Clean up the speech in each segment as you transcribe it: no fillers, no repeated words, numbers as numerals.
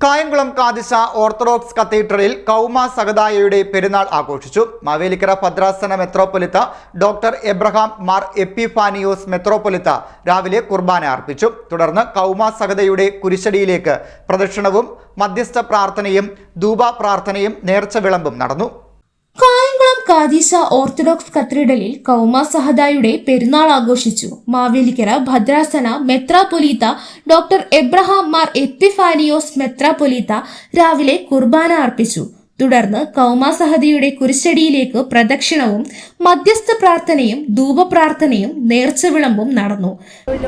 Kayamkulam കാദിശ orthodox കത്തീഡ്രലിൽ കൗമ സഹദായയുടെ പെരുന്നാൾ ആഘോഷിച്ചു. മാവേലിക്കര ഭദ്രാസന മെത്രോപൊലിത്ത ഡോക്ടർ എബ്രഹാം മാർ എപ്പിഫാനിയോസ് മെത്രോപൊലിത്ത രാവിലെ കുർബാന അർപ്പിച്ചു. തുടർന്ന് കൗമ സഹദയുടെ കുരിശടിയിലേക്ക് പ്രദക്ഷിണവും മധ്യസ്ഥ പ്രാർത്ഥനയും ധൂപ പ്രാർത്ഥനയും നേർച്ച വിളമ്പും നടന്നു. കായംകുളം കാദിശ ഓർത്തഡോക്സ് കത്തീഡ്രലിൽ കൗമ സഹദായുടെ പെരുന്നാൾ ആഘോഷിച്ചു. മാവേലിക്കര ഭദ്രാസന മെത്രാപൊലീത്ത ഡോക്ടർ എബ്രഹാം മാർ എപ്പിഫാനിയോസ് മെത്രാപൊലീത്ത രാവിലെ കുർബാന അർപ്പിച്ചു. തുടർന്ന് കൗമ സഹദയുടെ കുരിശടിയിലേക്ക് പ്രദക്ഷിണവും മധ്യസ്ഥ പ്രാർത്ഥനയും ധൂപപ്രാർത്ഥനയും നേർച്ച വിളമ്പും നടന്നു.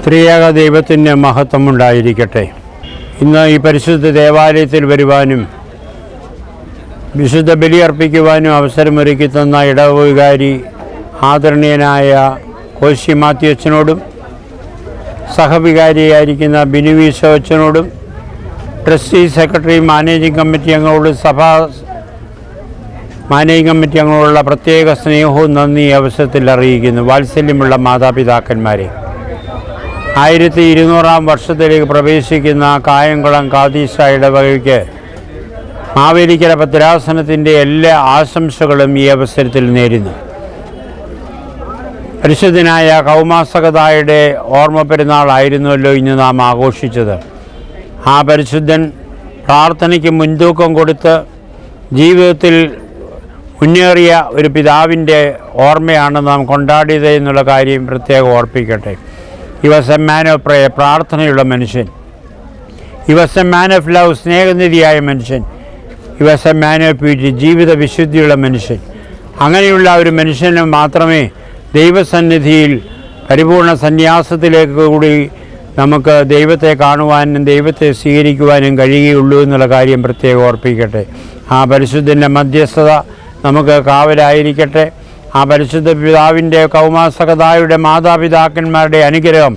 ത്രിയേക ദൈവത്തിന് മഹത്വം ഉണ്ടായിരിക്കട്ടെ. ഇന്ന് ഈ പരിശുദ്ധ ദേവാലയത്തിൽ വരുവാനും വിശുദ്ധ ബലി അർപ്പിക്കുവാനും അവസരമൊരുക്കി തന്ന ഇടവവികാരി ആദരണീയനായ കോശി മാത്യു അച്ഛനോടും സഹവികാരിയായിരിക്കുന്ന ബിനുവീശോ അച്ഛനോടും ട്രസ്റ്റി സെക്രട്ടറി മാനേജിംഗ് കമ്മിറ്റി അംഗങ്ങളോടും സഭാ മാനേജിംഗ് കമ്മിറ്റി അംഗങ്ങളോടുള്ള പ്രത്യേക സ്നേഹവും നന്ദി അവസരത്തിൽ അറിയിക്കുന്നു. വാത്സല്യമുള്ള മാതാപിതാക്കന്മാരെ, 1200 വർഷത്തിലേക്ക് പ്രവേശിക്കുന്ന കായംകുളം കാദിശ ഇടവകയ്ക്ക് മാവേലിക്കര ഭദ്രാസനത്തിൻ്റെ എല്ലാ ആശംസകളും ഈ അവസരത്തിൽ നേരുന്നു. പരിശുദ്ധനായ കൗമ സഹദായുടെ ഓർമ്മ പെരുന്നാളായിരുന്നല്ലോ ഇന്ന് നാം ആഘോഷിച്ചത്. ആ പരിശുദ്ധൻ പ്രാർത്ഥനയ്ക്ക് മുൻതൂക്കം കൊടുത്ത് ജീവിതത്തിൽ മുന്നേറിയ ഒരു പിതാവിൻ്റെ ഓർമ്മയാണ് നാം കൊണ്ടാടിയത് എന്നുള്ള കാര്യം പ്രത്യേകം ഓർപ്പിക്കട്ടെ. He was a man of prayer, പ്രാർത്ഥനയുള്ള മനുഷ്യൻ. He was a man of love, സ്നേഹനിധിയായ മനുഷ്യൻ. He was a man of purity, ജീവിത വിശുദ്ധിയുള്ള മനുഷ്യൻ. അങ്ങനെയുള്ള ഒരു മനുഷ്യന് മാത്രമേ ദൈവസന്നിധിയിൽ പരിപൂർണ സന്യാസത്തിലേക്ക് കൂടി നമുക്ക് ദൈവത്തെ കാണുവാനും ദൈവത്തെ സ്വീകരിക്കുവാനും കഴിയുകയുള്ളൂ എന്നുള്ള കാര്യം പ്രത്യേകം ഓർപ്പിക്കട്ടെ. ആ പരിശുദ്ധൻ്റെ മധ്യസ്ഥത നമുക്ക് കാവലായിരിക്കട്ടെ. ആ പരിശുദ്ധ പിതാവിൻ്റെ കൗമ സഹദായുടെ മാതാപിതാക്കന്മാരുടെ അനുഗ്രഹം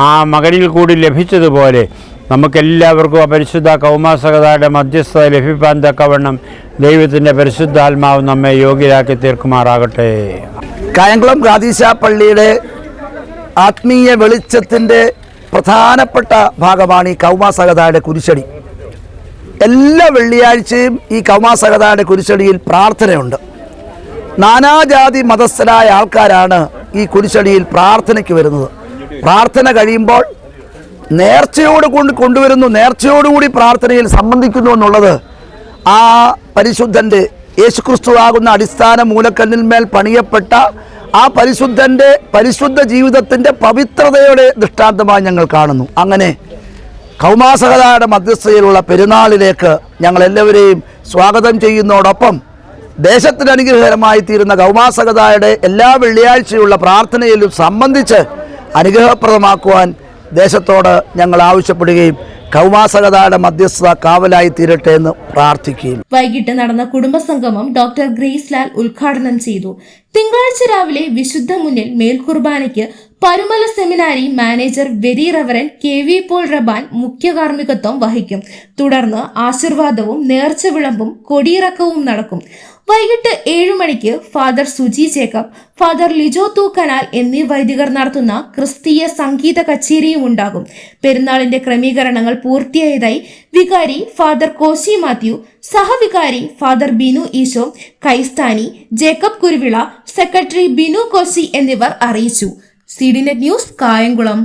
ആ മകനിൽ കൂടി ലഭിച്ചതുപോലെ നമുക്കെല്ലാവർക്കും ആ പരിശുദ്ധ കൗമ സഹദായുടെ മധ്യസ്ഥത ലഭിക്കാൻ തക്കവണ്ണം ദൈവത്തിൻ്റെ പരിശുദ്ധാത്മാവ് നമ്മെ യോഗ്യരാക്കി തീർക്കുമാറാകട്ടെ. കായംകുളം കാദിശ പള്ളിയുടെ ആത്മീയ വെളിച്ചത്തിൻ്റെ പ്രധാനപ്പെട്ട ഭാഗമാണ് ഈ കൗമ സഹദായുടെ കുരിശടി. എല്ലാ വെള്ളിയാഴ്ചയും ഈ കൗമ സഹദായുടെ കുരിശടിയിൽ പ്രാർത്ഥനയുണ്ട്. നാനാജാതി മതസ്ഥരായ ആൾക്കാരാണ് ഈ കുരിശടിയിൽ പ്രാർത്ഥനയ്ക്ക് വരുന്നത്. പ്രാർത്ഥന കഴിയുമ്പോൾ നേർച്ചയോട് കൊണ്ടുവരുന്നു, നേർച്ചയോടുകൂടി പ്രാർത്ഥനയിൽ സംബന്ധിക്കുന്നു എന്നുള്ളത് ആ പരിശുദ്ധൻ്റെ യേശുക്രിസ്തു ആകുന്ന അടിസ്ഥാന മൂലക്കല്ലിന്മേൽ പണിയപ്പെട്ട ആ പരിശുദ്ധൻ്റെ പരിശുദ്ധ ജീവിതത്തിൻ്റെ പവിത്രതയുടെ ദൃഷ്ടാന്തമായി ഞങ്ങൾ കാണുന്നു. അങ്ങനെ കൗമ സഹദായുടെ മധ്യസ്ഥതയിലുള്ള പെരുന്നാളിലേക്ക് ഞങ്ങളെല്ലാവരെയും സ്വാഗതം ചെയ്യുന്നതോടൊപ്പം ദേശത്തിന് അനുഗ്രഹകരമായി തീരുന്ന കൗമ സഹദായുടെ എല്ലാ വെള്ളിയാഴ്ചയുള്ള പ്രാർത്ഥനയിലും സംബന്ധിച്ച് അനുഗ്രഹപ്രദമാക്കുവാൻ ദേശത്തോട് ഞങ്ങൾ ആവശ്യപ്പെടുകയും കൗമ സഹദായുടെ മധ്യസ്ഥത കാവലായി തീരട്ടെ എന്ന് പ്രാർത്ഥിക്കുകയും. വൈകിട്ട് നടന്ന കുടുംബസംഗമം ഡോക്ടർ ഗ്രേസ് ലാൽ ഉദ്ഘാടനം ചെയ്തു. തിങ്കളാഴ്ച രാവിലെ വിശുദ്ധ മുന്നിൽ മേൽക്കുർബാനയ്ക്ക് Parumala seminary manager very reverend KV Paul Rabban മുഖ്യ കാർമ്മികത്വം വഹിക്കും. തുടർന്ന് ആശീർവാദവും നേർച്ച വിളമ്പും കൊടിയിറക്കവും നടക്കും. വൈകിട്ട് 7 മണിക്ക് ഫാദർ സുജി ജേക്കബ്, ഫാദർ ലിജോ തൂക്കനാൽ എന്നീ വൈദികർ നടത്തുന്ന ക്രിസ്തീയ സംഗീത കച്ചേരിയും ഉണ്ടാകും. പെരുന്നാളിന്റെ ക്രമീകരണങ്ങൾ പൂർത്തിയായതായി വികാരി ഫാദർ കോശി മാത്യു, സഹവികാരി ഫാദർ ബിനു ഈശോ, കൈസ്ഥാനി ജേക്കബ് കുരുവിള, സെക്രട്ടറി ബിനു കോശി എന്നിവർ അറിയിച്ചു. CDNet news Kayamkulam.